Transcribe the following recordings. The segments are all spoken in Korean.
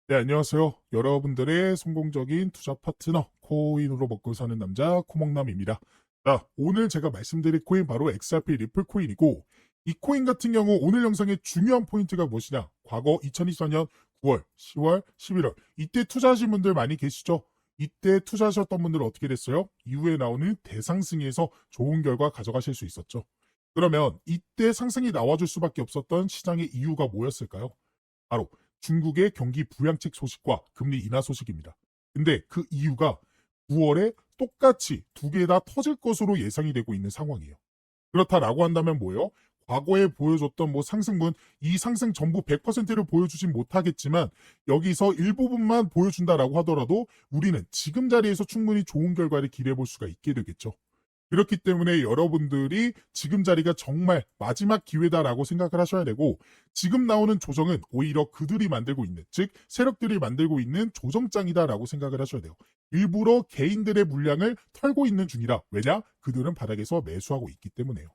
네, 안녕하세요. 여러분들의 성공적인 투자 파트너, 코인으로 먹고 사는 남자, 코먹남입니다. 자, 오늘 제가 말씀드릴 코인 바로 XRP 리플 코인이고, 이 코인 같은 경우 오늘 영상의 중요한 포인트가 무엇이냐? 과거 2024년 9월, 10월, 11월, 이때 투자하신 분들 많이 계시죠? 이때 투자하셨던 분들은 어떻게 됐어요? 이후에 나오는 대상승에서 좋은 결과 가져가실 수 있었죠. 그러면 이때 상승이 나와줄 수밖에 없었던 시장의 이유가 뭐였을까요? 바로 중국의 경기 부양책 소식과 금리 인하 소식입니다. 근데 그 이유가 9월에 똑같이 두 개 다 터질 것으로 예상이 되고 있는 상황이에요. 그렇다라고 한다면 뭐예요? 과거에 보여줬던 뭐 상승분, 이 상승 전부 100%를 보여주진 못하겠지만 여기서 일부분만 보여준다라고 하더라도 우리는 지금 자리에서 충분히 좋은 결과를 기대해 볼 수가 있게 되겠죠. 그렇기 때문에 여러분들이 지금 자리가 정말 마지막 기회다라고 생각을 하셔야 되고, 지금 나오는 조정은 오히려 그들이 만들고 있는, 즉 세력들이 만들고 있는 조정장이다라고 생각을 하셔야 돼요. 일부러 개인들의 물량을 털고 있는 중이라. 왜냐? 그들은 바닥에서 매수하고 있기 때문에요.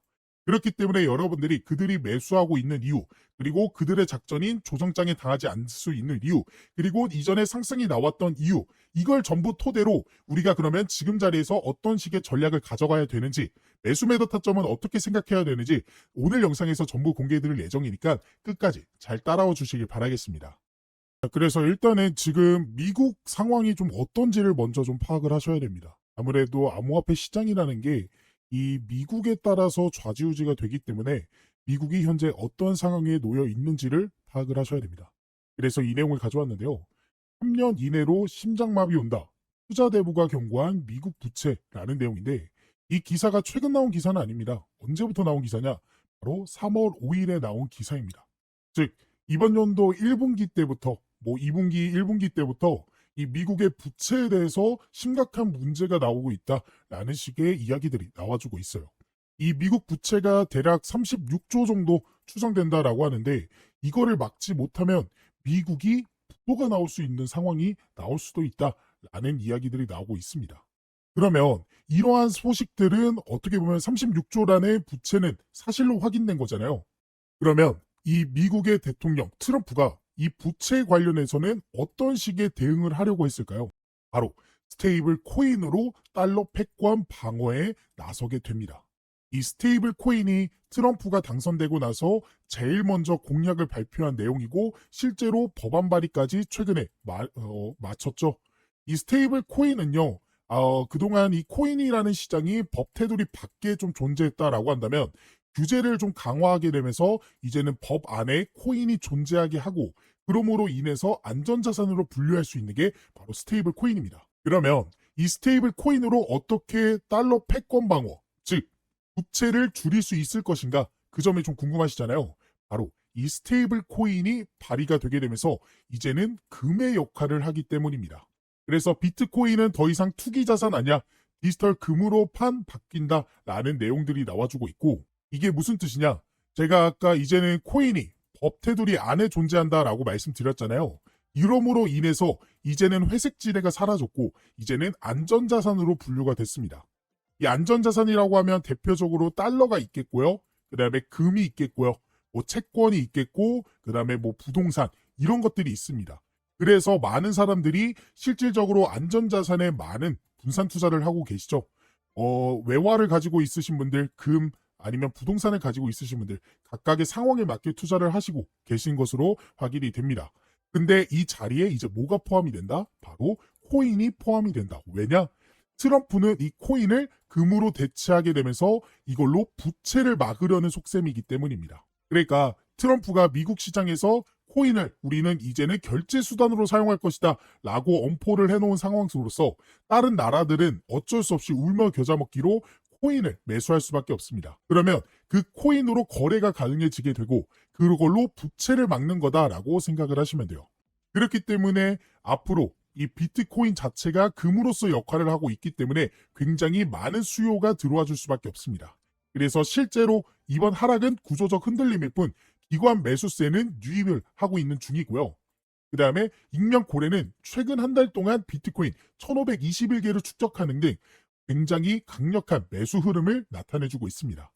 그렇기 때문에 여러분들이 그들이 매수하고 있는 이유, 그리고 그들의 작전인 조정장에 당하지 않을 수 있는 이유, 그리고 이전에 상승이 나왔던 이유, 이걸 전부 토대로 우리가 그러면 지금 자리에서 어떤 식의 전략을 가져가야 되는지, 매수 매도 타점은 어떻게 생각해야 되는지 오늘 영상에서 전부 공개해 드릴 예정이니까 끝까지 잘 따라와 주시길 바라겠습니다. 그래서 일단은 지금 미국 상황이 좀 어떤지를 먼저 좀 파악을 하셔야 됩니다. 아무래도 암호화폐 시장이라는 게 이 미국에 따라서 좌지우지가 되기 때문에 미국이 현재 어떤 상황에 놓여 있는지를 파악을 하셔야 됩니다. 그래서 이 내용을 가져왔는데요. 3년 이내로 심장마비 온다. 투자 대부가 경고한 미국 부채라는 내용인데, 이 기사가 최근 나온 기사는 아닙니다. 언제부터 나온 기사냐? 바로 3월 5일에 나온 기사입니다. 즉 이번 연도 1분기 때부터, 뭐 2분기, 1분기 때부터 이 미국의 부채에 대해서 심각한 문제가 나오고 있다라는 식의 이야기들이 나와주고 있어요. 이 미국 부채가 대략 36조 정도 추정된다라고 하는데, 이거를 막지 못하면 미국이 부도가 나올 수 있는 상황이 나올 수도 있다라는 이야기들이 나오고 있습니다. 그러면 이러한 소식들은 어떻게 보면 36조란의 부채는 사실로 확인된 거잖아요. 그러면 이 미국의 대통령 트럼프가 이 부채 관련해서는 어떤 식의 대응을 하려고 했을까요? 바로 스테이블 코인으로 달러 패권 방어에 나서게 됩니다. 이 스테이블 코인이 트럼프가 당선되고 나서 제일 먼저 공약을 발표한 내용이고, 실제로 법안 발의까지 최근에 마쳤죠. 이 스테이블 코인은요, 그동안 이 코인이라는 시장이 법 테두리 밖에 좀 존재했다라고 한다면, 규제를 좀 강화하게 되면서 이제는 법 안에 코인이 존재하게 하고, 그러므로 인해서 안전자산으로 분류할 수 있는 게 바로 스테이블 코인입니다. 그러면 이 스테이블 코인으로 어떻게 달러 패권 방어, 즉 부채를 줄일 수 있을 것인가, 그 점이 좀 궁금하시잖아요. 바로 이 스테이블 코인이 발의가 되게 되면서 이제는 금의 역할을 하기 때문입니다. 그래서 비트코인은 더 이상 투기 자산 아니야, 디지털 금으로 바뀐다라는 내용들이 나와주고 있고, 이게 무슨 뜻이냐? 제가 아까 이제는 코인이 법 테두리 안에 존재한다라고 말씀드렸잖아요. 이러므로 인해서 이제는 회색 지대가 사라졌고, 이제는 안전자산으로 분류가 됐습니다. 이 안전자산이라고 하면 대표적으로 달러가 있겠고요. 그 다음에 금이 있겠고요. 뭐 채권이 있겠고, 그 다음에 뭐 부동산, 이런 것들이 있습니다. 그래서 많은 사람들이 실질적으로 안전자산에 많은 분산 투자를 하고 계시죠. 외화를 가지고 있으신 분들, 금, 아니면 부동산을 가지고 있으신 분들, 각각의 상황에 맞게 투자를 하시고 계신 것으로 확인이 됩니다. 근데 이 자리에 이제 뭐가 포함이 된다? 바로 코인이 포함이 된다. 왜냐? 트럼프는 이 코인을 금으로 대체하게 되면서 이걸로 부채를 막으려는 속셈이기 때문입니다. 그러니까 트럼프가 미국 시장에서 코인을 우리는 이제는 결제 수단으로 사용할 것이다 라고 엄포를 해놓은 상황으로서, 다른 나라들은 어쩔 수 없이 울며 겨자 먹기로 코인을 매수할 수밖에 없습니다. 그러면 그 코인으로 거래가 가능해지게 되고, 그걸로 부채를 막는 거다라고 생각을 하시면 돼요. 그렇기 때문에 앞으로 이 비트코인 자체가 금으로서 역할을 하고 있기 때문에 굉장히 많은 수요가 들어와 줄 수밖에 없습니다. 그래서 실제로 이번 하락은 구조적 흔들림일 뿐, 기관 매수세는 유입을 하고 있는 중이고요. 그 다음에 익명 고래는 최근 한 달 동안 비트코인 1521개를 축적하는 등 굉장히 강력한 매수 흐름을 나타내주고 있습니다.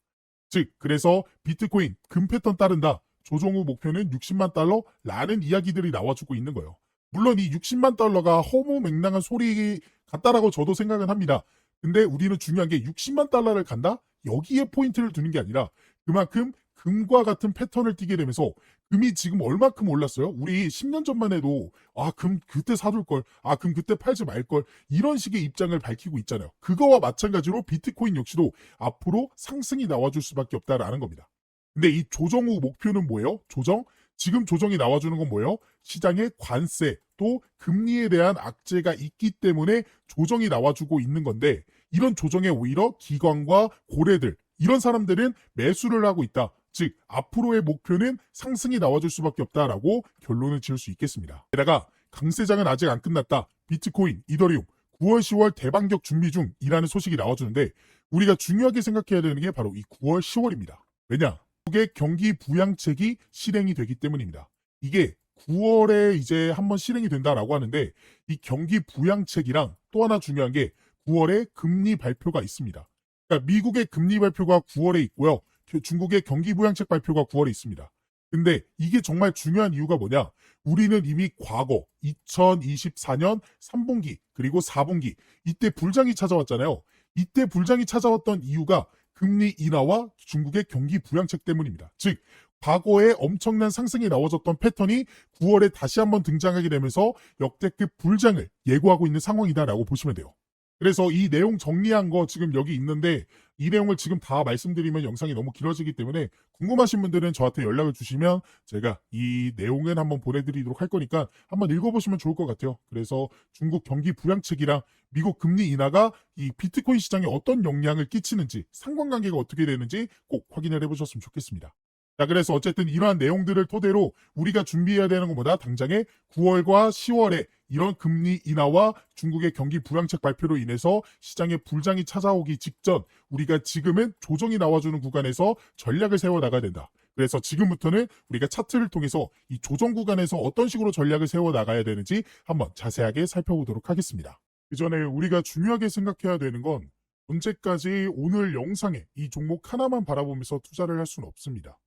즉, 그래서 비트코인 금 패턴 따른다, 조정 후 목표는 60만 달러라는 이야기들이 나와주고 있는 거예요. 물론 이 60만 달러가 허무맹랑한 소리 같다라고 저도 생각은 합니다. 근데 우리는 중요한 게 60만 달러를 간다? 여기에 포인트를 두는 게 아니라 그만큼 금과 같은 패턴을 띠게 되면서 금이 지금 얼마큼 올랐어요? 우리 10년 전만 해도 금 그때 사둘 걸, 금 그때 팔지 말 걸 이런 식의 입장을 밝히고 있잖아요. 그거와 마찬가지로 비트코인 역시도 앞으로 상승이 나와줄 수밖에 없다라는 겁니다. 근데 이 조정 후 목표는 뭐예요? 조정? 지금 조정이 나와주는 건 뭐예요? 시장의 관세 또 금리에 대한 악재가 있기 때문에 조정이 나와주고 있는 건데 이런 조정에 오히려 기관과 고래들 이런 사람들은 매수를 하고 있다. 즉 앞으로의 목표는 상승이 나와줄 수밖에 없다라고 결론을 지을 수 있겠습니다. 게다가 강세장은 아직 안 끝났다. 비트코인, 이더리움 9월, 10월 대반격 준비 중이라는 소식이 나와주는데 우리가 중요하게 생각해야 되는 게 바로 이 9월, 10월입니다. 왜냐? 미국의 경기 부양책이 실행이 되기 때문입니다. 이게 9월에 이제 한번 실행이 된다라고 하는데 이 경기 부양책이랑 또 하나 중요한 게 9월에 금리 발표가 있습니다. 그러니까 미국의 금리 발표가 9월에 있고요. 중국의 경기 부양책 발표가 9월에 있습니다. 근데 이게 정말 중요한 이유가 뭐냐? 우리는 이미 과거 2024년 3분기 그리고 4분기 이때 불장이 찾아왔잖아요. 이때 불장이 찾아왔던 이유가 금리 인하와 중국의 경기 부양책 때문입니다. 즉 과거에 엄청난 상승이 나와졌던 패턴이 9월에 다시 한번 등장하게 되면서 역대급 불장을 예고하고 있는 상황이다라고 보시면 돼요. 그래서 이 내용 정리한 거 지금 여기 있는데 이 내용을 지금 다 말씀드리면 영상이 너무 길어지기 때문에 궁금하신 분들은 저한테 연락을 주시면 제가 이 내용은 한번 보내드리도록 할 거니까 한번 읽어보시면 좋을 것 같아요. 그래서 중국 경기 부양책이랑 미국 금리 인하가 이 비트코인 시장에 어떤 영향을 끼치는지 상관관계가 어떻게 되는지 꼭 확인을 해보셨으면 좋겠습니다. 자, 그래서 어쨌든 이러한 내용들을 토대로 우리가 준비해야 되는 것보다 당장에 9월과 10월에 이런 금리 인하와 중국의 경기 불황책 발표로 인해서 시장에 불장이 찾아오기 직전 우리가 지금은 조정이 나와주는 구간에서 전략을 세워나가야 된다. 그래서 지금부터는 우리가 차트를 통해서 이 조정 구간에서 어떤 식으로 전략을 세워나가야 되는지 한번 자세하게 살펴보도록 하겠습니다. 그 전에 우리가 중요하게 생각해야 되는 건 언제까지 오늘 영상에 이 종목 하나만 바라보면서 투자를 할 수는 없습니다.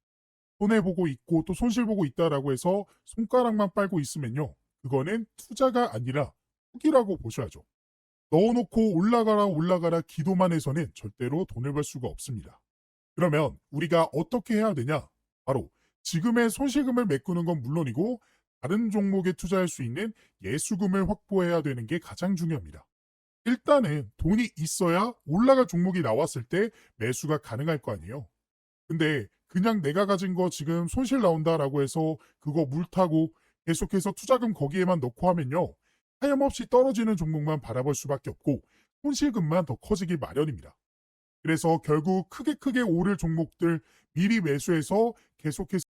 손해보고 있고 또 손실보고 있다라고 해서 손가락만 빨고 있으면요. 그거는 투자가 아니라 투기라고 보셔야죠. 넣어놓고 올라가라 기도만 해서는 절대로 돈을 벌 수가 없습니다. 그러면 우리가 어떻게 해야 되냐? 바로 지금의 손실금을 메꾸는 건 물론이고 다른 종목에 투자할 수 있는 예수금을 확보해야 되는 게 가장 중요합니다. 일단은 돈이 있어야 올라갈 종목이 나왔을 때 매수가 가능할 거 아니에요. 근데 그냥 내가 가진 거 지금 손실 나온다라고 해서 그거 물타고 계속해서 투자금 거기에만 넣고 하면요. 하염없이 떨어지는 종목만 바라볼 수밖에 없고 손실금만 더 커지기 마련입니다. 그래서 결국 크게 오를 종목들 미리 매수해서 계속해서